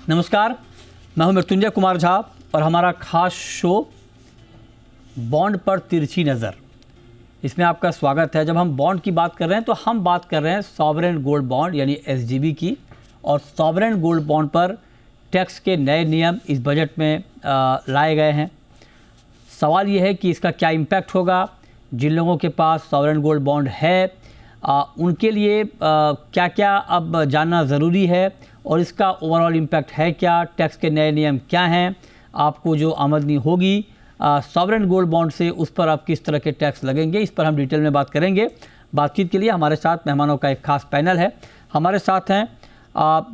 नमस्कार, मैं हूं मृत्युंजय कुमार झा और हमारा खास शो बॉन्ड पर तिरछी नज़र, इसमें आपका स्वागत है। जब हम बॉन्ड की बात कर रहे हैं तो हम बात कर रहे हैं सॉवरेन गोल्ड बॉन्ड यानी एसजीबी की, और सॉवरेन गोल्ड बॉन्ड पर टैक्स के नए नियम इस बजट में लाए गए हैं। सवाल ये है कि इसका क्या इम्पैक्ट होगा। जिन लोगों के पास सॉवरेन गोल्ड बॉन्ड है उनके लिए क्या क्या अब जानना ज़रूरी है और इसका ओवरऑल इम्पैक्ट है क्या, टैक्स के नए नियम क्या हैं, आपको जो आमदनी होगी सॉवरेन गोल्ड बॉन्ड से उस पर आप किस तरह के टैक्स लगेंगे, इस पर हम डिटेल में बात करेंगे। बातचीत के लिए हमारे साथ मेहमानों का एक खास पैनल है। हमारे साथ हैं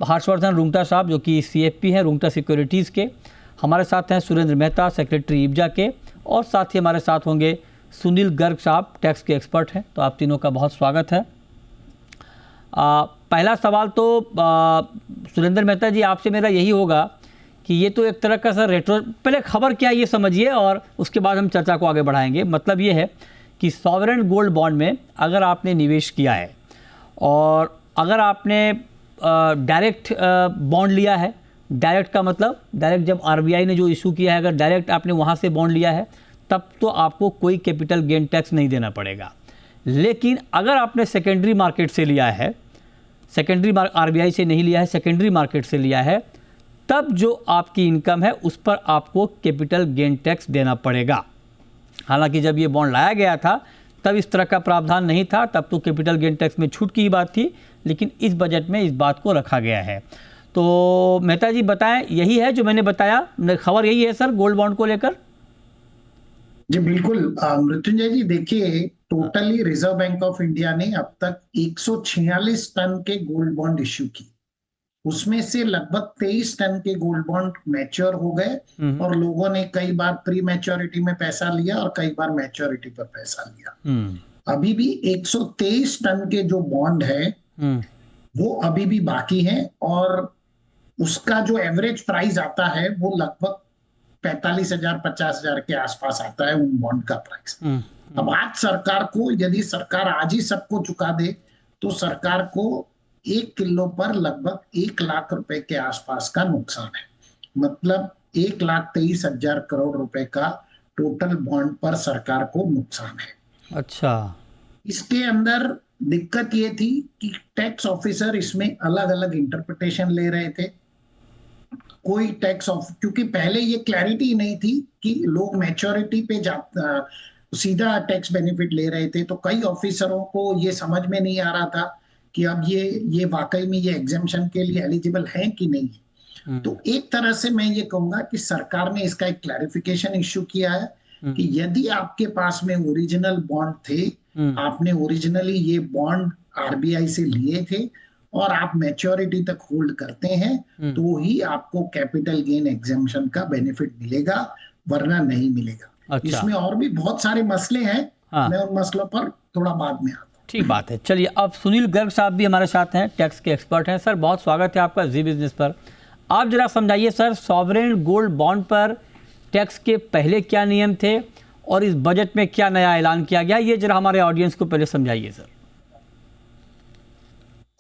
हर्षवर्धन रुंगटा साहब जो कि CFP हैं रुंगटा सिक्योरिटीज़ के। हमारे साथ हैं सुरेंद्र मेहता, सेक्रेटरी इब्जा के, और साथ ही हमारे साथ होंगे सुनील गर्ग साहब, टैक्स के एक्सपर्ट हैं। तो आप तीनों का बहुत स्वागत है। पहला सवाल तो सुरेंद्र मेहता जी आपसे मेरा यही होगा कि ये तो एक तरह का सर रेट्रो, पहले खबर क्या है ये समझिए और उसके बाद हम चर्चा को आगे बढ़ाएंगे। मतलब ये है कि सॉवरेन गोल्ड बॉन्ड में अगर आपने निवेश किया है और अगर आपने डायरेक्ट बॉन्ड लिया है, डायरेक्ट का मतलब डायरेक्ट जब RBI ने जो इशू किया है, अगर डायरेक्ट आपने वहाँ से बॉन्ड लिया है तब तो आपको कोई कैपिटल गेन टैक्स नहीं देना पड़ेगा। लेकिन अगर आपने सेकेंडरी मार्केट से लिया है, सेकेंडरी RBI से नहीं लिया है, सेकेंडरी मार्केट से लिया है, तब जो आपकी इनकम है उस पर आपको कैपिटल गेन टैक्स देना पड़ेगा। हालांकि जब ये बॉन्ड लाया गया था तब इस तरह का प्रावधान नहीं था, तब तो कैपिटल गेन टैक्स में छूट की बात थी, लेकिन इस बजट में इस बात को रखा गया है। तो मेहता जी बताएं, यही है जो मैंने बताया, खबर यही है सर गोल्ड बॉन्ड को लेकर? जी बिल्कुल मृत्युंजय जी, देखिए totally reserve bank of India ने अब तक 146 टन के गोल्ड बॉन्ड इश्यू की। उसमें से लगभग 23 टन के गोल्ड बॉन्ड मैच्योर हो गए और लोगों ने कई बार प्री मैच्योरिटी में पैसा लिया और कई बार मैच्योरिटी पर पैसा लिया। अभी भी 123 टन के जो बॉन्ड है वो अभी भी बाकी है और उसका जो एवरेज प्राइस आता है वो लगभग 45,000 50,000 के आसपास आता है उन बॉन्ड का प्राइस। अब आज सरकार को, यदि सरकार आज ही सबको चुका दे तो सरकार को 1 किलो पर लगभग 1 लाख रुपए के आसपास का नुकसान है। मतलब 1,23,000 करोड़ रुपए का टोटल बॉन्ड पर सरकार को नुकसान है। अच्छा, इसके अंदर दिक्कत ये थी कि टैक्स ऑफिसर इसमें अलग अलग इंटरप्रिटेशन ले रहे थे। कोई टैक्स ऑफ, क्योंकि पहले ये क्लैरिटी नहीं थी कि लोग मैच्योरिटी पे सीधा टैक्स बेनिफिट ले रहे थे, तो कई ऑफिसरों को ये समझ में नहीं आ रहा था कि अब ये वाकई में ये एग्जेम्पशन के लिए एलिजिबल है कि नहीं है। तो एक तरह से मैं ये कहूंगा कि सरकार ने इसका एक क्लैरिफिकेशन इश्यू किया है कि यदि आपके पास में ओरिजिनल बॉन्ड थे, आपने ओरिजिनली ये बॉन्ड RBI से लिए थे और आप मैच्योरिटी तक होल्ड करते हैं तो ही आपको कैपिटल गेन एग्जेम्पशन का बेनिफिट मिलेगा, वरना नहीं मिलेगा। अच्छा। इसमें और भी बहुत सारे मसले हैं। हाँ। मैं उन मसलों पर थोड़ा बाद में आता हूँ। ठीक बात है। चलिए, अब सुनील गर्ग साहब भी हमारे साथ हैं, टैक्स के एक्सपर्ट हैं। सर बहुत स्वागत है आपका जी बिजनेस पर। आप जरा समझाइए सर, सॉवरेन गोल्ड बॉन्ड पर टैक्स के पहले क्या नियम थे और इस बजट में क्या नया ऐलान किया गया, ये जरा हमारे ऑडियंस को पहले समझाइए सर।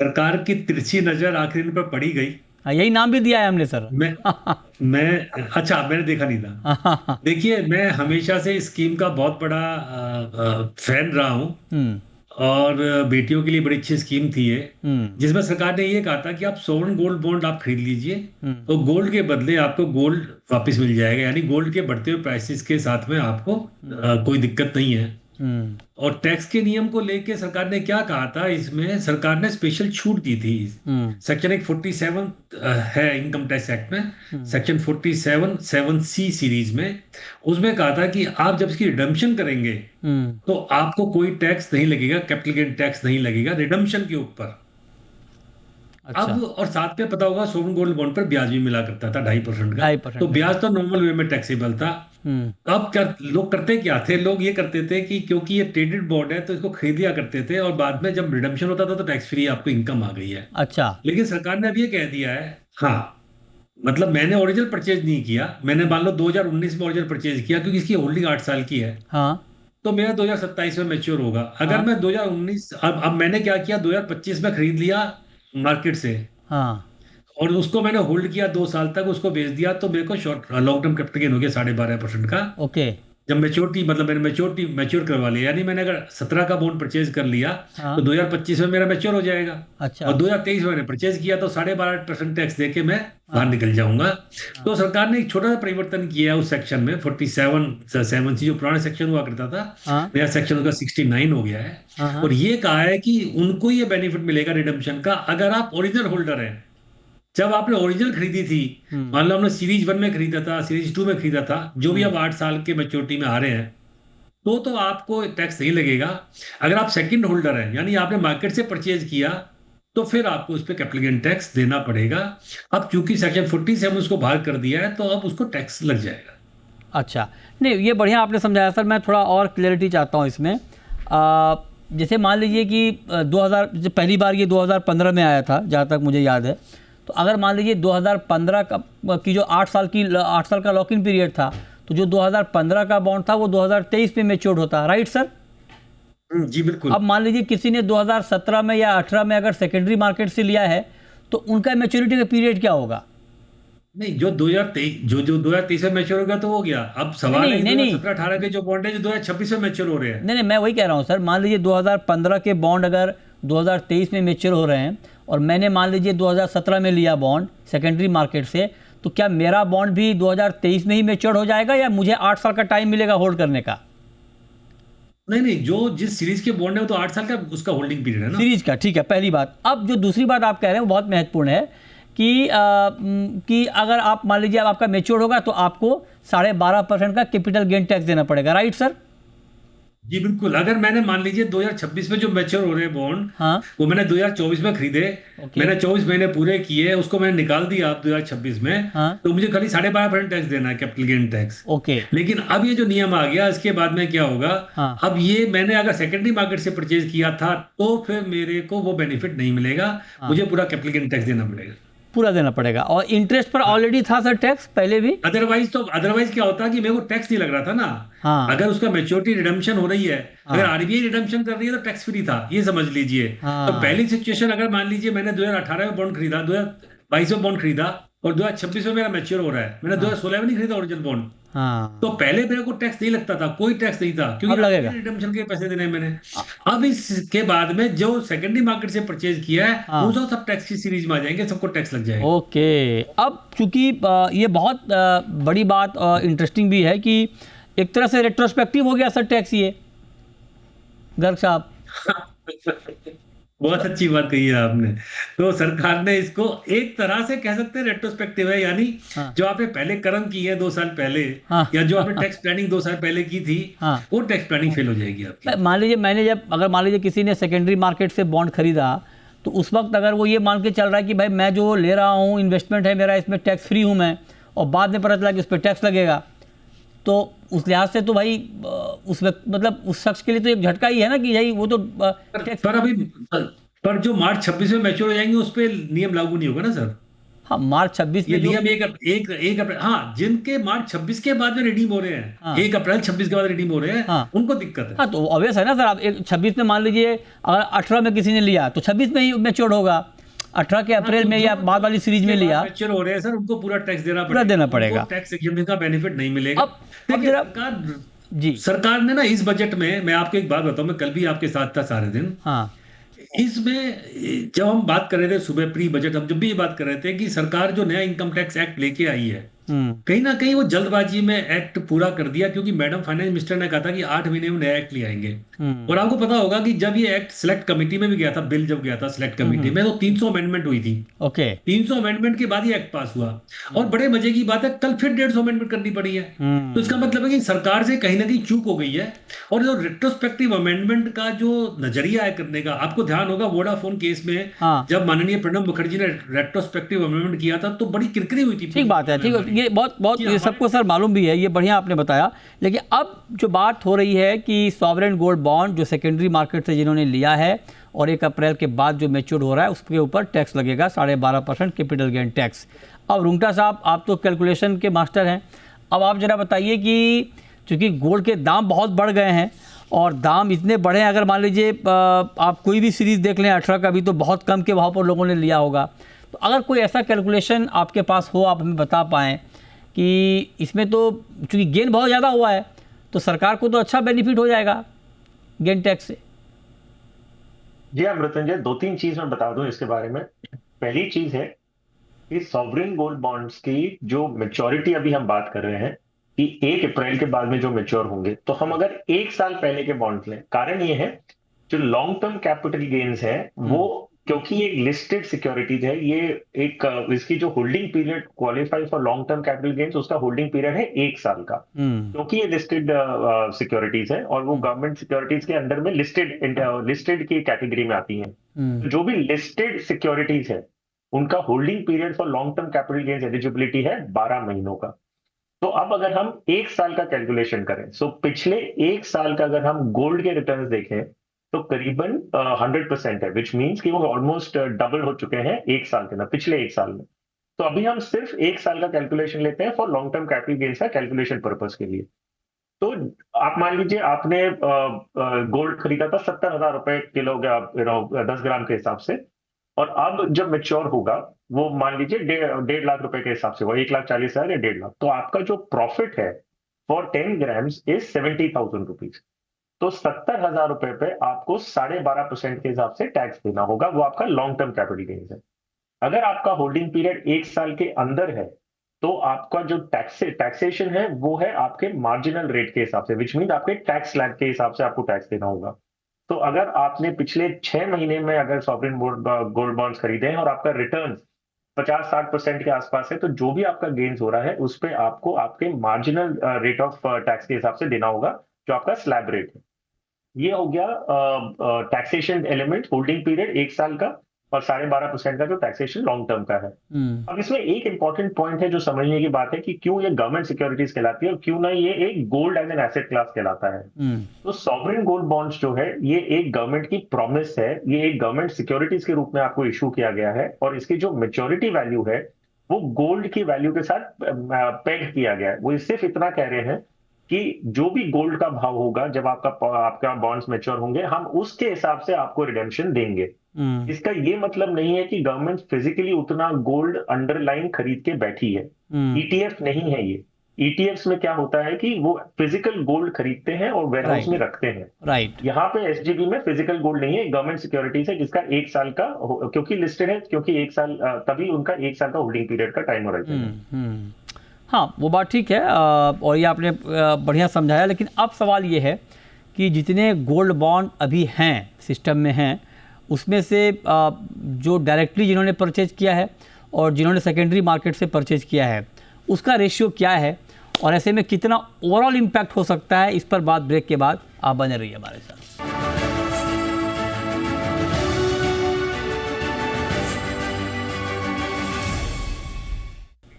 सरकार की तिरछी नजर आखिर इन पर पड़ी गई। यही नाम भी दिया है हमने सर। मैं अच्छा, मैंने देखा नहीं था। देखिए, मैं हमेशा से इस स्कीम का बहुत बड़ा फैन रहा हूँ और बेटियों के लिए बड़ी अच्छी स्कीम थी ये, जिसमें सरकार ने ये कहा था कि आप सॉवरेन गोल्ड बॉन्ड आप खरीद लीजिए तो गोल्ड के बदले आपको गोल्ड वापस मिल जाएगा, यानी गोल्ड के बढ़ते हुए प्राइसेस के साथ में आपको कोई दिक्कत नहीं है। और टैक्स के नियम को लेके सरकार ने क्या कहा था, इसमें सरकार ने स्पेशल छूट दी थी। सेक्शन 47 है इनकम टैक्स एक्ट में, सेक्शन 47(7)(c) सीरीज में, उसमें कहा था कि आप जब इसकी रिडम्पशन करेंगे तो आपको कोई टैक्स नहीं लगेगा, कैपिटल गेन टैक्स नहीं लगेगा रिडम्पशन के ऊपर। अच्छा। अब और साथ में पता होगा सोवरेन गोल्ड बॉन्ड पर ब्याज भी मिला करता था 2.5% का, तो ब्याज तो नॉर्मल वे में टैक्सेबल था। अब क्या लोग करते क्या थे, लोग ये करते थे कि क्योंकि ये ट्रेडेड बॉन्ड है तो इसको खरीद लिया करते थे और बाद में जब रिडम्पशन होता था तो टैक्स फ्री आपको इनकम आ गई है। अच्छा। लेकिन सरकार ने अब ये कह दिया है, हाँ मतलब मैंने ओरिजिनल परचेज नहीं किया, मैंने मान लो 2019 में ओरिजिनल परचेज किया क्योंकि इसकी होल्डिंग 8 साल की है। हाँ। तो मेरा 2027 में मैच्योर होगा। अगर हाँ। मैं 2019 अब मैंने क्या किया, 2025 में खरीद लिया मार्केट से। हाँ। और उसको मैंने होल्ड किया 2 साल तक, उसको बेच दिया, तो मेरे को short long term capital gain हो गया 12.5% का। ओके। जब मैच्योरिटी मतलब मैंने मैच्योर करवा लिया, यानी मैंने अगर 17 का बॉन्ड परचेज कर लिया हाँ। तो 2025 में मेरा मैच्योर हो जाएगा। अच्छा। और 2023 में मैंने परचेज किया तो 12.5% टैक्स देके मैं बाहर निकल जाऊंगा। तो सरकार ने एक छोटा सा परिवर्तन किया उस सेक्शन में, 47 जो पुराना सेक्शन हुआ करता था, हाँ नया सेक्शन उसका 69 हो गया है। हाँ और ये कहा है कि उनको ये बेनिफिट मिलेगा रिडम्पशन का अगर आप ओरिजिनल होल्डर हैं। जब आपने ओरिजिनल खरीदी थी, मान लो हमने सीरीज 1 में खरीदा था, सीरीज 2 में खरीदा था, जो भी अब 8 साल के मैच्योरिटी में आ रहे हैं, तो आपको टैक्स नहीं लगेगा। अगर आप सेकंड होल्डर हैं, यानी आपने मार्केट से परचेज किया, तो फिर आपको उस पर कैपिटल गेन टैक्स देना पड़ेगा। अब चूंकि सेक्शन 40 से हमने उसको बाहर कर दिया है, तो अब उसको टैक्स लग जाएगा। अच्छा, नहीं ये बढ़िया आपने समझाया सर। मैं थोड़ा और क्लैरिटी चाहता हूँ इसमें। जैसे मान लीजिए कि 2000 जब पहली बार ये 2015 में आया था, जहाँ तक मुझे याद है, तो अगर मान लीजिए 2015 की जो 8 साल का लॉक इन पीरियड था, तो जो 2015 का बॉन्ड था वो 2023 में मैच्योर होता, राइट सर? जी बिल्कुल। अब मान लीजिए किसी ने 2017 में या 18 में अगर सेकेंडरी मार्केट से लिया है, तो उनका मैच्योरिटी का पीरियड क्या होगा? नहीं, जो 2023 में मैच्योर हो गया तो हो गया। अब सवाल है 2017-18 के जो बॉन्ड है जो 2026 में मैच्योर हो रहे हैं। नहीं, मैं वही कह रहा हूँ सर। मान लीजिए 2015 के बॉन्ड अगर 2023 में मैच्योर हो रहे हैं, और मैंने मान लीजिए 2017 में लिया बॉन्ड सेकेंडरी मार्केट से, तो क्या मेरा बॉन्ड भी 2023 में ही मैच्योर हो जाएगा, या मुझे 8 साल का टाइम मिलेगा होल्ड करने का? नहीं, जो जिस सीरीज के बॉन्ड है वो तो 8 साल का उसका होल्डिंग पीरियड है ना, सीरीज का। ठीक है, पहली बात। अब जो दूसरी बात आप कह रहे हैं वो बहुत महत्वपूर्ण है कि अगर आप मान लीजिए अब आपका मैच्योर होगा तो आपको 12.5% का कैपिटल गेन टैक्स देना पड़ेगा, राइट सर? जी बिल्कुल। अगर मैंने मान लीजिए 2026 में जो मैच्योर हो रहे हैं बॉन्ड, हाँ। वो मैंने 2024 में खरीदे, ओके। मैंने 24 महीने पूरे किए, उसको मैंने निकाल दिया आप 2026 में, हाँ। तो मुझे खाली 12.5% टैक्स देना है, कैपिटल गेन टैक्स। ओके। लेकिन अब ये जो नियम आ गया, इसके बाद में क्या होगा, हाँ। अब ये मैंने अगर सेकेंडरी मार्केट से परचेज किया था, तो फिर मेरे को वो बेनिफिट नहीं मिलेगा, मुझे पूरा कैपिटल गेन टैक्स देना पड़ेगा। पूरा देना पड़ेगा। और इंटरेस्ट पर ऑलरेडी था सर टैक्स पहले भी? अदरवाइज क्या होता कि मेरे को टैक्स नहीं लग रहा था ना। हाँ। अगर उसका मैच्योरिटी रिडम्पशन हो रही है, अगर आरबीआई रिडम्पशन कर रही है तो टैक्स फ्री था, ये समझ लीजिए। हाँ। तो पहली सिचुएशन, अगर मान लीजिए मैंने 2018 में बॉन्ड खरीदा, 2022 में बॉन्ड खरीदा, और 2026 में मेरा मैच्योर हो रहा है, मैंने 2016 में नहीं खरीदा ओरिजिनल बॉन्ड, हाँ। तो पहले मेरे को टैक्स नहीं लगता था, कोई टैक्स नहीं था, क्योंकि लगेगा रिडम्पशन के पैसे देने हैं मैंने। अब इसके बाद में जो सेकेंडरी मार्केट से परचेज किया है, हाँ। वो सब टैक्स की सीरीज में आ जाएंगे, सबको टैक्स लग जाएगा। ओके। अब चूंकि ये बहुत बड़ी बात इंटरेस्टिंग भी है कि एक तरह से रेट्रोस्पेक्टिव हो गया सर टैक्स, ये गर्ग साहब। बहुत अच्छी बात कही है आपने। तो सरकार ने इसको एक तरह से कह सकते हैं रेट्रोस्पेक्टिव है, यानी हाँ। जो आपने पहले कर्म की है 2 साल पहले, हाँ। या जो आपने टैक्स प्लानिंग 2 साल पहले की थी, हाँ। वो टैक्स प्लानिंग फेल हो जाएगी आपकी। मान लीजिए अगर मान लीजिए किसी ने सेकेंडरी मार्केट से बॉन्ड खरीदा, तो उस वक्त अगर वो ये मान के चल रहा है कि भाई मैं जो ले रहा हूँ इन्वेस्टमेंट है मेरा, इसमें टैक्स फ्री हूँ मैं, और बाद में पता चला कि उस पर टैक्स लगेगा, तो उस लिहाज से तो भाई उसमें मतलब उस शख्स के लिए तो एक झटका ही है ना कि भाई वो तो पर जो मार्च 26 में मैच्योर हो जाएंगे उस पर नियम लागू नहीं होगा ना सर। हाँ, मार्च 26 में ये नियम एक अप्रैल, हाँ, जिनके मार्च 26 के बाद में रिडीम हो रहे हैं, हाँ। 1 अप्रैल 26 के बाद रिडीम हो रहे हैं, हाँ। उनको दिक्कत है। हाँ, तो ऑब्वियस है ना सर। आप 26 में मान लीजिए अगर 18 में किसी ने लिया तो 26 में ही मैच्योर होगा, 18 के अप्रैल में या बाद वाली सीरीज में लिया, मैच्योर हो रहे हैं सर, उनको पूरा टैक्स पूरा देना पड़ेगा, टैक्स एग्जेम्पशन का बेनिफिट नहीं मिलेगा। अब सरकार ने ना इस बजट में, मैं आपको एक बात बताऊं, मैं कल भी आपके साथ था सारे दिन। हाँ। इसमें जब हम बात कर रहे थे सुबह प्री बजट, हम जब भी ये बात कर रहे थे कि सरकार जो नया इनकम टैक्स एक्ट लेके आई है, कहीं ना कहीं वो जल्दबाजी में एक्ट पूरा कर दिया, क्योंकि मैडम फाइनेंस मिनिस्टर ने कहा था कि 8 महीने में नया एक्ट ले आएंगे। और आपको पता होगा कि जब ये एक्ट सिलेक्ट कमेटी में भी गया था, बिल जब गया था सिलेक्ट कमेटी में, तो 300 अमेंडमेंट हुई थी। ओके। 300 अमेंडमेंट के बाद ये एक्ट पास हुआ, और बड़े मजे की बात है कल फिर 150 अमेंडमेंट करनी पड़ी है। तो इसका मतलब है कि सरकार से कहीं ना कहीं चूक हो गई है। और जो रेट्रोस्पेक्टिव अमेंडमेंट का जो नजरिया है करने का, आपको ध्यान होगा वोडाफोन केस में, हाँ। जब माननीय प्रणब मुखर्जी ने रेट्रोस्पेक्टिव अमेंडमेंट किया था तो बड़ी किरकिरी हुई थी। ठीक बात है, ठीक है, ये बहुत ये सबको सर मालूम भी है, ये बढ़िया आपने बताया। लेकिन अब जो बात हो रही है कि सॉवरेन गोल्ड बॉन्ड जो सेकेंडरी मार्केट से जिन्होंने लिया है और 1 अप्रैल के बाद जो मैच्योर हो रहा है उसके ऊपर टैक्स लगेगा 12.5% कैपिटल गेन टैक्स। अब रुंगटा साहब, आप तो कैलकुलेशन के मास्टर हैं, अब आप जरा बताइए कि चूँकि गोल्ड के दाम बहुत बढ़ गए हैं, और दाम इतने बढ़े हैं, अगर मान लीजिए आप कोई भी सीरीज़ देख लें 18 का भी, तो बहुत कम के भाव पर लोगों ने लिया होगा, तो अगर कोई ऐसा कैलकुलेशन आपके पास हो, आप हमें बता पाएँ कि इसमें तो चूँकि गेन बहुत ज़्यादा हुआ है तो सरकार को तो अच्छा बेनिफिट हो जाएगा गेन टैक्स से। जी हाँ मृत्युंजय, 2-3 चीज मैं बता दूं इसके बारे में। पहली चीज है कि सॉवरिन गोल्ड बॉन्ड्स की जो मेच्योरिटी अभी हम बात कर रहे हैं कि 1 अप्रैल के बाद में जो मेच्योर होंगे, तो हम अगर 1 साल पहले के बॉन्ड लें, कारण ये है जो लॉन्ग टर्म कैपिटल गेन्स है वो, क्योंकि ये लिस्टेड सिक्योरिटीज है, ये एक इसकी जो holding period qualify for long term capital gains, उसका होल्डिंग पीरियड है 1 साल का, क्योंकि ये लिस्टेड सिक्योरिटीज है और वो गवर्नमेंट सिक्योरिटीज के अंडर में लिस्टेड की कैटेगरी में आती हैं। जो भी लिस्टेड सिक्योरिटीज है उनका holding period for long term capital gains eligibility है 12 महीनों का। तो अब अगर हम 1 साल का कैलकुलेशन करें, सो पिछले 1 साल का अगर हम गोल्ड के रिटर्न्स देखें तो करीबन 100% है, विच मीन्स कि वो ऑलमोस्ट डबल हो चुके हैं 1 साल के अंदर, पिछले 1 साल में। तो अभी हम सिर्फ 1 साल का कैलकुलेशन लेते हैं for long term capital gains का कैलकुलेशन पर्पज के लिए। तो आप मान लीजिए आपने गोल्ड खरीदा था 70,000 रुपए किलो, 10 ग्राम के हिसाब से, और अब जब मेच्योर होगा वो मान लीजिए 1.5 लाख रुपए के हिसाब से, वो 1,40,000 या 1.5 लाख, तो आपका जो प्रॉफिट है फॉर 10 ग्राम्स इज 70,000 रुपीज। तो 70,000 रुपए पे आपको 12.5% के हिसाब से टैक्स देना होगा, वो आपका लॉन्ग टर्म कैपिटल गेन्स है। अगर आपका होल्डिंग पीरियड 1 साल के अंदर है तो आपका जो टैक्सेशन है वो है आपके मार्जिनल रेट के हिसाब से, विच मीन आपके टैक्स स्लैब के हिसाब से आपको टैक्स देना होगा। तो अगर आपने पिछले 6 महीने में अगर सॉवरिन गोल्ड बॉन्ड्स खरीदे हैं और आपका रिटर्न 50-60% के आसपास है, तो जो भी आपका गेन्स हो रहा है उस पर आपको आपके मार्जिनल रेट ऑफ टैक्स के हिसाब से देना होगा, जो आपका स्लैब रेट है। ये हो गया टैक्सेशन एलिमेंट, होल्डिंग पीरियड 1 साल का और 12.5% का जो टैक्सेशन लॉन्ग टर्म का है। अब इसमें एक इंपॉर्टेंट पॉइंट है जो समझने की बात है कि क्यों ये गवर्नमेंट सिक्योरिटीज कहलाती है और क्यों ना ये एक gold as an asset class कहलाता है। तो सॉवरिन गोल्ड बॉन्ड्स जो है ये एक गवर्नमेंट की प्रॉमिस है, ये एक गवर्नमेंट सिक्योरिटीज के रूप में आपको इशू किया गया है और इसकी जो मेच्योरिटी वैल्यू है वो गोल्ड की वैल्यू के साथ पेग किया गया है। वो सिर्फ इतना कह रहे हैं कि जो भी गोल्ड का भाव होगा जब आपका बॉन्ड्स मैच्योर होंगे, हम उसके हिसाब से आपको रिडेम्पशन देंगे। इसका ये मतलब नहीं है कि गवर्नमेंट फिजिकली उतना गोल्ड अंडरलाइन खरीद के बैठी है। ईटीएफ नहीं है ये। ईटीएफ में क्या होता है कि वो फिजिकल गोल्ड खरीदते हैं और वेयरहाउस में रखते हैं। राइट। यहाँ पे एसजीबी में फिजिकल गोल्ड नहीं है, गवर्नमेंट सिक्योरिटीज है जिसका 1 साल का, क्योंकि लिस्टेड है, क्योंकि 1 साल तभी उनका 1 साल का होल्डिंग पीरियड का टाइम होराइजन है। हाँ, वो बात ठीक है और ये आपने बढ़िया समझाया। लेकिन अब सवाल ये है कि जितने गोल्ड बॉन्ड अभी हैं सिस्टम में हैं, उसमें से जो डायरेक्टली जिन्होंने परचेज किया है और जिन्होंने सेकेंडरी मार्केट से परचेज किया है, उसका रेशियो क्या है और ऐसे में कितना ओवरऑल इम्पैक्ट हो सकता है, इस पर बात ब्रेक के बाद आप बने रहिए हमारे साथ।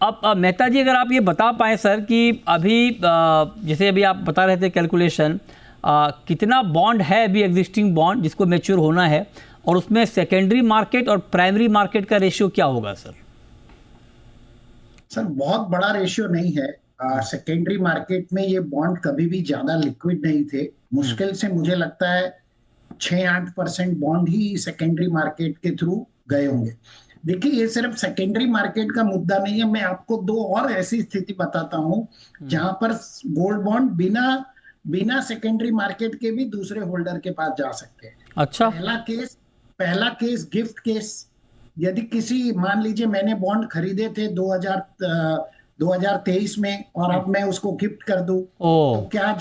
अब मेहता जी, अगर आप ये बता पाएँ सर कि अभी जैसे अभी आप बता रहे थे कैलकुलेशन, कितना बॉन्ड है अभी एग्जिस्टिंग बॉन्ड जिसको मैच्योर होना है, और उसमें सेकेंडरी मार्केट और प्राइमरी मार्केट का रेशियो क्या होगा सर? सर बहुत बड़ा रेशियो नहीं है। सेकेंडरी मार्केट में ये बॉन्ड कभी भी ज्यादा लिक्विड नहीं थे। मुश्किल से मुझे लगता है 6-8% बॉन्ड ही सेकेंडरी मार्केट के थ्रू गए होंगे। देखिए, ये सिर्फ सेकेंडरी मार्केट का मुद्दा नहीं है। मैं आपको 2 और ऐसी स्थिति बताता हूं जहां पर गोल्ड बॉन्ड बिना सेकेंडरी मार्केट के भी दूसरे होल्डर के पास जा सकते हैं। अच्छा। पहला केस गिफ्ट केस। यदि किसी, मान लीजिए मैंने बॉन्ड खरीदे थे 2023 में और अब मैं उसको गिफ्ट कर दूं, तो क्या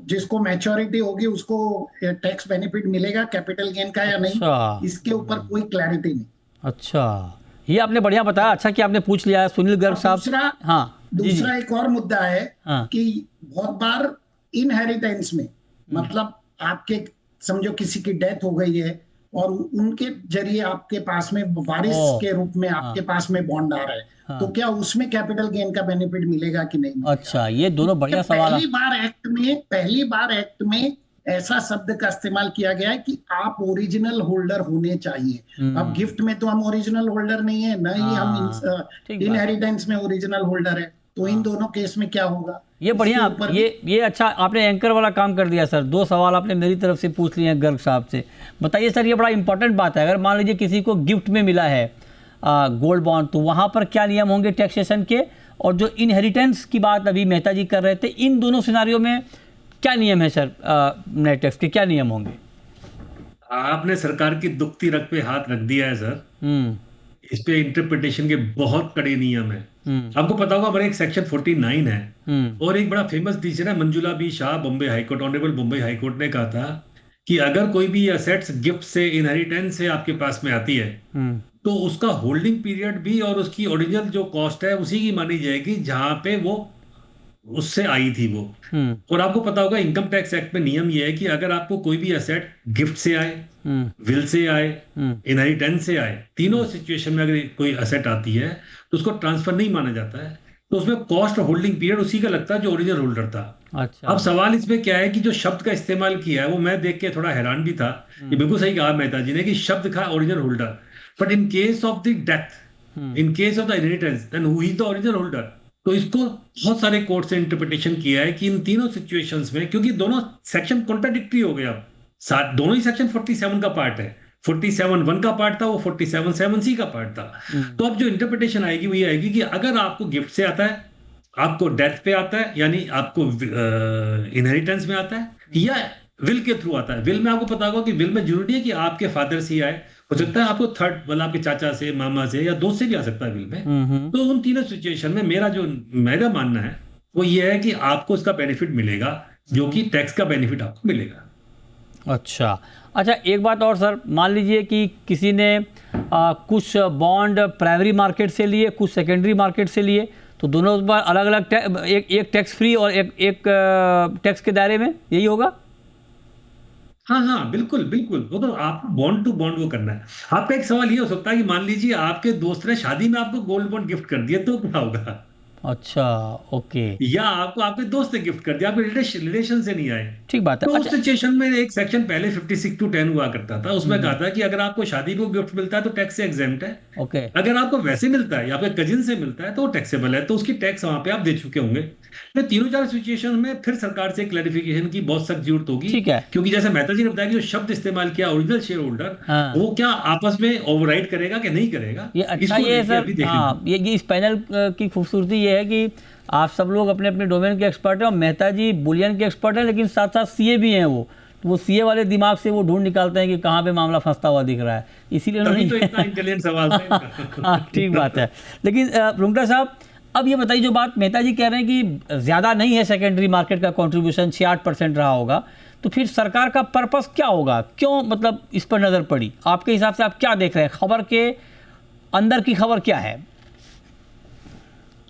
जिसको मैच्योरिटी होगी उसको टैक्स बेनिफिट मिलेगा कैपिटल गेन का या नहीं, इसके ऊपर कोई क्लैरिटी नहीं। अच्छा, ये आपने बढ़िया बताया। अच्छा कि आपने पूछ लिया है सुनील गर्ग साहब। दूसरा एक और मुद्दा है कि बहुत बार इनहेरिटेंस में, मतलब आपके समझो किसी की डेथ हो गई है और उनके जरिए आपके पास में वारिस के रूप में आपके पास में बॉन्ड आ रहा है, तो क्या उसमें कैपिटल गेन का बेनिफिट मिलेगा कि नहीं? अच्छा, ये दोनों बढ़िया सवाल। पहली बार एक्ट में ऐसा शब्द का इस्तेमाल किया गया है कि आप ओरिजिनल होल्डर होने चाहिए। अब गिफ्ट में तो हम ओरिजिनल होल्डर नहीं है, न ही हम इनहेरिटेंस में ओरिजिनल होल्डर है, तो इन दोनों केस में क्या होगा? ये बढ़िया, ये अच्छा आपने एंकर वाला काम कर दिया सर। 2 सवाल आपने मेरी तरफ से पूछ लिए हैं गर्ग साहब से। बताइए सर, ये बड़ा इंपॉर्टेंट बात है। अगर मान लीजिए किसी को गिफ्ट में मिला है गोल्ड बॉन्ड, तो वहाँ पर क्या नियम होंगे टैक्सेशन के? और जो इनहेरिटेंस की बात अभी मेहता जी कर रहे थे, इन दोनों सिनारियों में क्या नियम है सर? नेट टैक्स के क्या नियम होंगे? आपने सरकार की दुखती रग पे हाथ रख दिया है सर। इस पे इंटरप्रिटेशन के बहुत कड़े नियम है। आपको पता होगा हमारे एक सेक्शन 49 है, और एक बड़ा फेमस टीचर है Manjula B Shah, Bombay high court, honourable Bombay high court ने कहा था कि अगर कोई भी असेट्स गिफ्ट से, इनहेरिटेंस से आपके पास में आती है, तो उसका होल्डिंग पीरियड भी और उसकी ओरिजिनल जो कॉस्ट है उसी की मानी जाएगी जहां पे वो उससे आई थी वो। और आपको पता होगा इनकम टैक्स एक्ट में नियम ये है कि अगर आपको कोई भी असेट गिफ्ट से आए, विल से आए, इनहेरिटेंस से आए, तीनों सिचुएशन में अगर कोई असेट आती है तो उसको ट्रांसफर नहीं माना जाता है, तो उसमें कॉस्ट होल्डिंग पीरियड उसी का लगता है जो ओरिजिनल होल्डर था। अच्छा। अब सवाल इसमें क्या है कि जो शब्द का इस्तेमाल किया है वो मैं देख के थोड़ा हैरान भी था। ये बिल्कुल सही कहा मेहता जी ने कि शब्द था original holder, but in case of the death, in case of the inheritance, then who is the original holder? तो इसको बहुत सारे कोर्ट से इंटरप्रिटेशन किया है कि इन तीनों सिचुएशंस में, क्योंकि दोनों सेक्शन कॉन्ट्राडिक्टरी हो गए, अब दोनों ही सेक्शन 47 का पार्ट है। 47(1) का पार्ट था, वो 47(7)(c) का पार्ट था। तो अब जो इंटरप्रिटेशन आएगी वो ये आएगी कि अगर आपको गिफ्ट से आता है, आपको डेथ पे आता है, यानी आपको इनहेरिटेंस में आता है, या विल के थ्रू आता है। विल में आपको पता होगा कि विल में जरूरी है कि आपके फादर से ही आए, हो सकता है आपको थर्ड, मतलब आपके चाचा से, मामा से, या दोस्त से भी आ सकता है विल में। तो उन तीनों सिचुएशन में मेरा मानना है वो ये है कि आपको इसका बेनिफिट मिलेगा, जो कि टैक्स का बेनिफिट आपको मिलेगा। अच्छा, एक बात और सर, मान लीजिए कि किसी ने कुछ बॉन्ड प्राइमरी मार्केट से लिए, कुछ सेकेंडरी मार्केट से लिए, तो दोनों बार अलग अलग एक टैक्स फ्री और एक टैक्स के दायरे में, यही होगा? हाँ, बिल्कुल बिल्कुल, वो तो आपको बॉन्ड टू बॉन्ड वो करना है। आपका एक सवाल ये हो सकता है कि मान लीजिए आपके दोस्त ने शादी में आपको गोल्ड बॉन्ड गिफ्ट कर दिया, तो क्या होगा? अच्छा, ओके, या आपको आपके दोस्त ने गिफ्ट कर दिया, आपके रिलेशन से नहीं आए, ठीक बात है। तो उस सिचुएशन में एक सेक्शन पहले 56(2)(10) हुआ करता था, उसमें कहा था कि अगर आपको शादी में गिफ्ट मिलता है तो टैक्स से एग्जेम्प्ट है। ओके, अगर आपको वैसे मिलता है या आपके कजिन से मिलता है तो वो टैक्सेबल है, तो उसकी टैक्स वहां पे आप दे चुके होंगे। तो तीनों चार सिचुएशन में फिर सरकार से क्लैरिफिकेशन की बहुत सख्त जरूरत होगी, ठीक है। क्योंकि जैसे मेहता जी ने बताया कि जो शब्द इस्तेमाल किया ओरिजिनल शेयर होल्डर, हाँ। वो क्या आपस में ओवरराइड करेगा कि नहीं करेगा, ये अच्छा इसको ये लेके सर, अभी देख हाँ, ये इस पैनल की खूबसूरती ये है कि आप सब लोग अपने अपने डोमेन के एक्सपर्ट हैं, और मेहता जी बुलियन के एक्सपर्ट हैं, लेकिन साथ साथ सीए भी हैं वो, तो वो सीए वाले दिमाग से वो ढूंढ निकालते हैं कि कहाँ पे मामला फंसता हुआ दिख रहा है, इसीलिए तभी तो उन्होंने इतना इंटेलिजेंट सवाल था। हाँ, ठीक बात है। लेकिन रुंगटा साहब, अब ये बताइए, जो बात मेहता जी कह रहे हैं कि ज़्यादा नहीं है सेकेंडरी मार्केट का कंट्रीब्यूशन, 6-8% रहा होगा, तो फिर सरकार का पर्पस क्या होगा? क्यों मतलब इस पर नज़र पड़ी? आपके हिसाब से आप क्या देख रहे हैं? खबर के अंदर की खबर क्या है?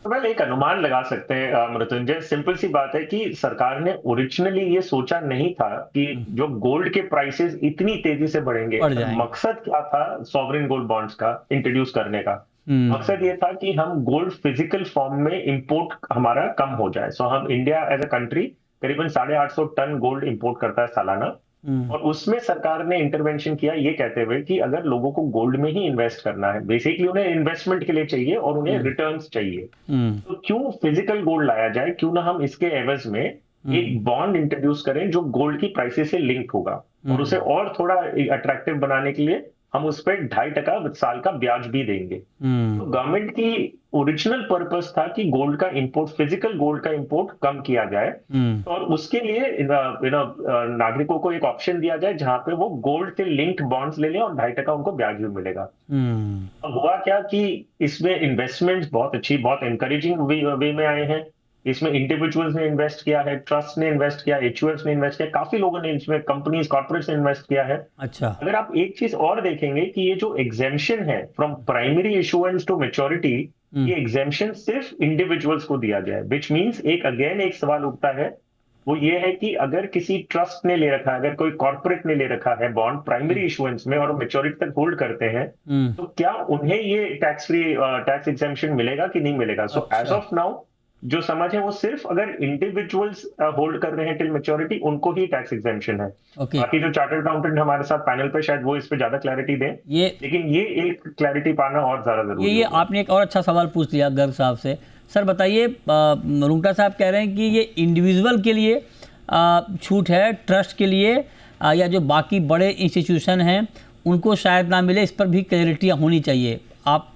वेल, एक अनुमान लगा सकते हैं मृत्युंजय। सिंपल सी बात है कि सरकार ने ओरिजिनली ये सोचा नहीं था कि जो गोल्ड के प्राइसेस इतनी तेजी से बढ़ेंगे। मकसद क्या था सॉवरेन गोल्ड बॉन्ड्स का इंट्रोड्यूस करने का? मकसद ये था कि हम गोल्ड फिजिकल फॉर्म में इंपोर्ट हमारा कम हो जाए। सो हम इंडिया एज अ कंट्री करीबन 850 टन गोल्ड इंपोर्ट करता है सालाना, और उसमें सरकार ने इंटरवेंशन किया ये कहते हुए कि अगर लोगों को गोल्ड में ही इन्वेस्ट करना है, बेसिकली उन्हें इन्वेस्टमेंट के लिए चाहिए और उन्हें रिटर्न्स चाहिए, तो क्यों फिजिकल गोल्ड लाया जाए, क्यों ना हम इसके एवज में एक बॉन्ड इंट्रोड्यूस करें जो गोल्ड की प्राइसेस से लिंक होगा, और उसे और थोड़ा अट्रैक्टिव बनाने के लिए हम उस पर 2.5% साल का ब्याज भी देंगे। तो गवर्नमेंट की ओरिजिनल पर्पस था कि गोल्ड का इंपोर्ट, फिजिकल गोल्ड का इंपोर्ट कम किया जाए, और उसके लिए नागरिकों को एक ऑप्शन दिया जाए जहां पे वो गोल्ड से लिंक्ड बॉन्ड्स ले लें और 2.5% उनको ब्याज भी मिलेगा। अब हुआ क्या कि इसमें इन्वेस्टमेंट्स बहुत अच्छी, बहुत एनकरेजिंग वे में आए हैं। इसमें इंडिविजुअल्स ने इन्वेस्ट किया है, ट्रस्ट ने इन्वेस्ट किया, एचयूएफ्स ने इन्वेस्ट किया, काफी लोगों ने इसमें, कंपनीज, कॉर्पोरेट्स ने इन्वेस्ट किया है। अच्छा, अगर आप एक चीज और देखेंगे कि ये जो एग्जेम्पशन है from primary issuance to maturity, ये एग्जेम्पशन सिर्फ इंडिविजुअल्स को दिया गया है, विच मींस एक सवाल उठता है, वो ये है कि अगर किसी ट्रस्ट ने ले रखा है, अगर कोई कॉर्पोरेट ने ले रखा है बॉन्ड प्राइमरी इशुएंस में और मैच्योरिटी तक होल्ड करते हैं, तो क्या उन्हें ये टैक्स फ्री, टैक्स एग्जेम्पशन मिलेगा कि नहीं मिलेगा? सो एज ऑफ नाउ जो समझ है वो सिर्फ अगर इंडिविजुअल्स होल्ड कर रहे हैं टिल मैच्योरिटी, उनको ही टैक्स एग्जेम्पशन है। बाकी जो चार्टर्ड अकाउंटेंट हमारे साथ पैनल पे, शायद वो इस पे ज्यादा क्लैरिटी दें, लेकिन ये एक क्लैरिटी पाना और ज्यादा जरूरी है। ये आपने एक और अच्छा सवाल पूछ लिया गर्ग साहब से। सर बताइए, रुंगटा साहब कह रहे हैं कि ये इंडिविजुअल के लिए छूट है, ट्रस्ट के लिए या जो बाकी बड़े इंस्टीट्यूशन हैं उनको शायद ना मिले, इस पर भी क्लैरिटी होनी चाहिए।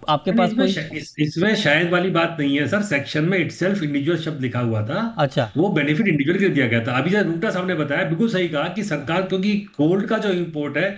आपके पास कोई? इसमें शायद वाली बात नहीं है सर। सेक्शन में इटसेल्फ इंडिविजुअल शब्द लिखा हुआ था। अच्छा। वो बेनिफिट इंडिविजुअल के लिए दिया गया था। अभी जब रूटा साहब ने बताया, बिल्कुल सही कहा कि सरकार, क्योंकि गोल्ड का जो इंपोर्ट है,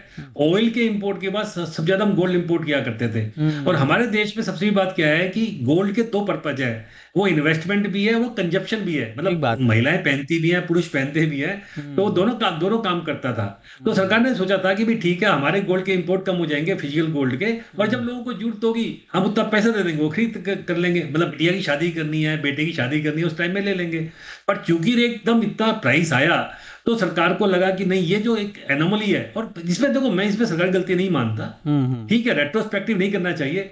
ऑयल के इंपोर्ट के बाद सबसे ज्यादा हम गोल्ड इंपोर्ट किया करते थे। और हमारे देश में सबसे बड़ी बात क्या है कि गोल्ड के दो पर्पज है, वो इन्वेस्टमेंट भी है, वो कंजप्शन भी है। मतलब महिलाएं पहनती भी हैं, पुरुष पहनते भी हैं, तो वो दोनों काम करता था। तो सरकार ने सोचा था कि भाई ठीक है, हमारे गोल्ड के इंपोर्ट कम हो जाएंगे, फिजिकल गोल्ड के, और जब लोगों को जरूरत होगी हम उतना पैसा दे देंगे, वो खरीद कर लेंगे। मतलब बिटिया की शादी करनी है, बेटे की शादी करनी है, उस टाइम में ले लेंगे। पर चूंकि एकदम इतना प्राइस आया, तो सरकार को लगा कि नहीं, ये जो एक एनोमली है, और इसमें देखो, मैं इसमें सरकार की गलती नहीं मानता, ठीक है, रेट्रोस्पेक्टिव नहीं करना चाहिए,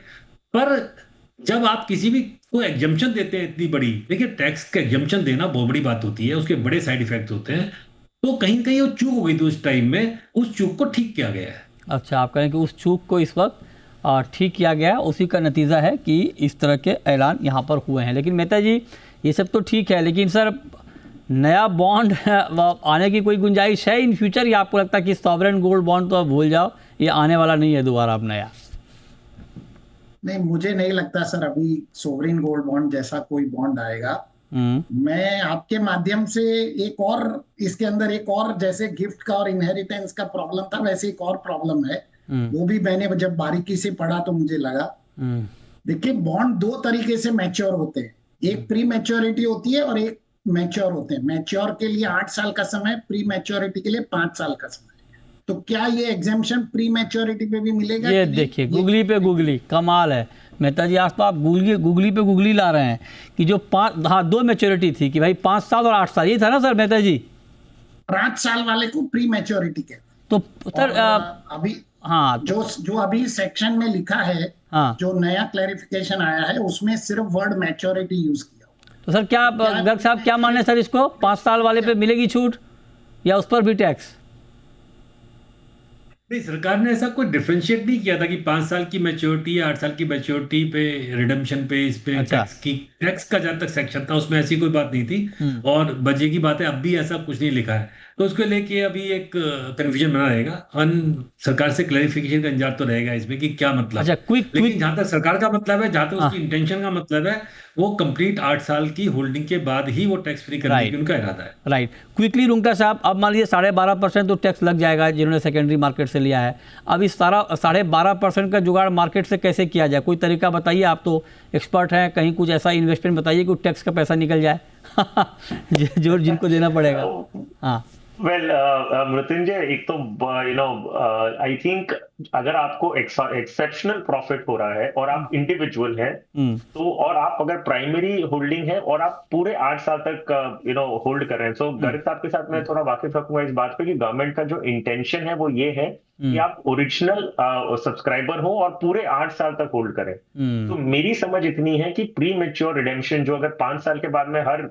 पर जब आप किसी भी को एग्जम्पशन देते हैं इतनी बड़ी, देखिए टैक्स का एग्जम्पशन देना बहुत बड़ी बात होती है, उसके बड़े साइड इफेक्ट होते हैं। तो कहीं ना कहीं वो चूक हो गई थी उस टाइम में, उस चूक को ठीक किया गया है। अच्छा, आप कहें कि उस चूक को इस वक्त ठीक किया गया, उसी का नतीजा है कि इस तरह के ऐलान यहाँ पर हुए हैं। लेकिन मेहता जी, ये सब तो ठीक है, लेकिन सर नया बॉन्ड आने की कोई गुंजाइश है इन फ्यूचर, या आपको लगता है कि सॉवरेन गोल्ड बॉन्ड तो अब भूल जाओ, ये आने वाला नहीं है दोबारा अब नया? नहीं, मुझे नहीं लगता सर अभी सोवरिन गोल्ड बॉन्ड जैसा कोई बॉन्ड आएगा। मैं आपके माध्यम से एक और, इसके अंदर एक और, जैसे गिफ्ट का और इनहेरिटेंस का प्रॉब्लम था, वैसे एक और प्रॉब्लम है। वो भी मैंने जब बारीकी से पढ़ा तो मुझे लगा, देखिए बॉन्ड दो तरीके से मैच्योर होते हैं, एक प्री मैच्योरिटी होती है और एक मैच्योर होते हैं। मैच्योर के लिए 8 साल का समय, प्री मैच्योरिटी के लिए 5 साल का समय। तो क्या ये एग्जेम्पशन प्री मैच्योरिटी पे भी मिलेगा? ये देखिए, गूगली पे गूगली, कमाल है मेहता जी, आज तो आप गूगली पे गूगली ला रहे हैं कि जो 2 मैच्योरिटी थी कि भाई 5 साल और 8 साल, ये था ना सर मेहता जी? 5 साल वाले को प्री मैच्योरिटी कहते हैं। तो सर अभी हाँ, जो अभी सेक्शन में लिखा है, हाँ, जो नया क्लैरिफिकेशन आया है, उसमें सिर्फ वर्ड मैच्योरिटी यूज किया। तो सर क्या गर्ग साहब क्या माने सर, इसको 5 साल वाले पे मिलेगी छूट या उस पर भी टैक्स? नहीं, सरकार ने ऐसा कोई डिफरेंशिएट नहीं किया था कि 5 साल की मैच्योरिटी या 8 साल की मैच्योरिटी पे, रिडम्पशन पे, इस पे अच्छा। टैक्स का जहां तक सेक्शन था उसमें ऐसी कोई बात नहीं थी। और बजे की बात है, अब भी ऐसा कुछ नहीं लिखा है, तो उसको लेके अभी एक कंफ्यूजन बना रहेगा। सरकार से क्लैरिफिकेशन का इंतजार तो रहेगा इसमें कि क्या मतलब। अच्छा, लेकिन जहां तक सरकार का मतलब है, जहां तक उसकी इंटेंशन का मतलब है, वो कंप्लीट 8 साल की होल्डिंग के बाद ही वो टैक्स फ्री करने की उनका इरादा है। राइट। क्विकली रुंगटा साहब, अब मान लीजिए 12.5% तो टैक्स लग जाएगा जिन्होंने सेकेंडरी मार्केट से लिया है। अब इस 12.5% का जुगाड़ मार्केट से कैसे किया जाए? कोई तरीका बताइए, आप तो एक्सपर्ट हैं, कहीं कुछ ऐसा इन्वेस्टमेंट बताइए कि टैक्स का पैसा निकल जाए जो जिनको देना पड़ेगा। हाँ, वेल मृत्युंजय, एक तो आई थिंक अगर आपको एक्सेप्शनल प्रॉफिट हो रहा है और आप इंडिविजुअल हैं, तो और आप अगर प्राइमरी होल्डिंग है और आप पूरे 8 साल तक होल्ड कर रहे हैं, सो गर्ग साहब के साथ मैं थोड़ा वाकिफ रखूंगा इस बात पे कि गवर्नमेंट का जो इंटेंशन है वो ये है कि आप ओरिजिनल सब्सक्राइबर हो और पूरे 8 साल तक होल्ड करें। तो मेरी समझ इतनी है कि प्री मैच्योर रिडेम्पशन जो अगर 5 साल के बाद में हर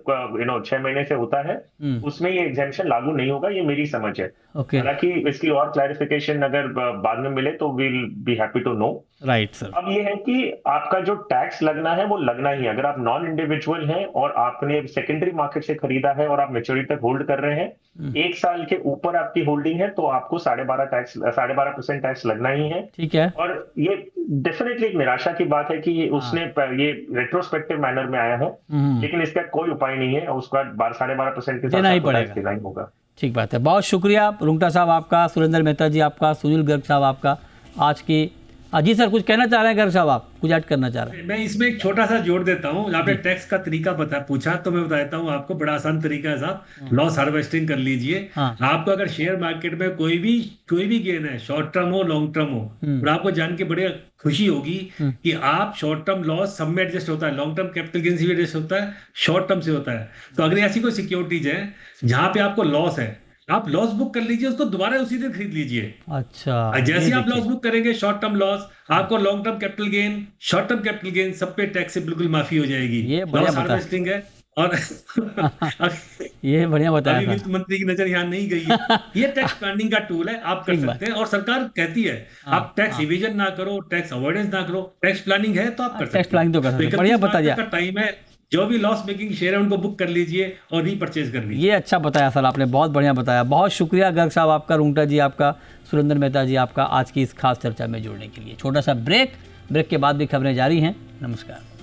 6 महीने से होता है, उसमें ये एग्जेम्पशन लागू नहीं होगा, ये मेरी समझ है। हालांकि इसकी और क्लैरिफिकेशन अगर बाद में मिले तो will be happy to know. Right sir. अब ये है कि आपका जो टैक्स लगना है वो लगना ही है। अगर आप नॉन इंडिविजुअल हैं और आपने सेकेंडरी मार्केट से खरीदा है और आप मैच्योरिटी तक होल्ड कर रहे हैं, 1 साल के ऊपर आपकी होल्डिंग है, तो आपको 12.5% टैक्स लगना ही है। ठीक है। और ये डेफिनेटली एक निराशा की बात है कि उसने ये रेट्रोस्पेक्टिव मैनर में आया है, लेकिन इसका कोई उपाय नहीं है, उसका 12.5% के साथ देना ही होगा। ठीक बात है, बहुत शुक्रिया रुंगटा साहब आपका, सुरेंद्र मेहता जी आपका, सुनील गर्ग साहब आपका आज की। जी सर, कुछ कहना चाह रहे हैं गर्ग साहब, आप कुछ ऐड करना चाह रहे हैं? मैं इसमें एक छोटा सा जोड़ देता हूँ। आपने टैक्स का तरीका पूछा, तो मैं बता देता हूँ आपको, बड़ा आसान तरीका है साहब। लॉस हार्वेस्टिंग कर लीजिए। आपको अगर शेयर मार्केट में कोई भी गेन है, शॉर्ट टर्म हो लॉन्ग टर्म हो, और आपको जान के बड़ी खुशी होगी कि आप शॉर्ट टर्म लॉस सब में एडजस्ट होता है, लॉन्ग टर्म कैपिटल गेन से भी एडजस्ट होता है, शॉर्ट टर्म से होता है। तो अगर ऐसी कोई सिक्योरिटीज है जहां पे आपको लॉस है, आप लॉस बुक कर लीजिए, उसको दोबारा उसी दिन खरीद लीजिए। अच्छा, जैसे आप लॉस बुक करेंगे, शॉर्ट टर्म लॉस, आपको long term capital gain, short term capital gain, सब पे टैक्स से बिल्कुल माफी हो जाएगी। ये लॉस हार्वेस्टिंग है। और ये बढ़िया बताया। अभी वित्त मंत्री की नजर यहाँ नहीं गई है। ये टैक्स प्लानिंग का टूल है, आप कर सकते हैं। और सरकार कहती है आप टैक्स इवेजन ना करो, टैक्स अवॉइडेंस ना करो, टैक्स प्लानिंग है तो आप कर सकते हैं। टैक्स प्लानिंग तो कर सकते हैं, बढ़िया बता दिया। टाइम है, जो भी लॉस मेकिंग शेयर है उनको बुक कर लीजिए और रीपरचेज कर लीजिए। ये अच्छा बताया सर, आपने बहुत बढ़िया बताया। बहुत शुक्रिया गर्ग साहब आपका, रुंगटा जी आपका, सुरेंद्र मेहता जी आपका, आज की इस खास चर्चा में जुड़ने के लिए। छोटा सा ब्रेक, ब्रेक के बाद भी खबरें जारी हैं। नमस्कार।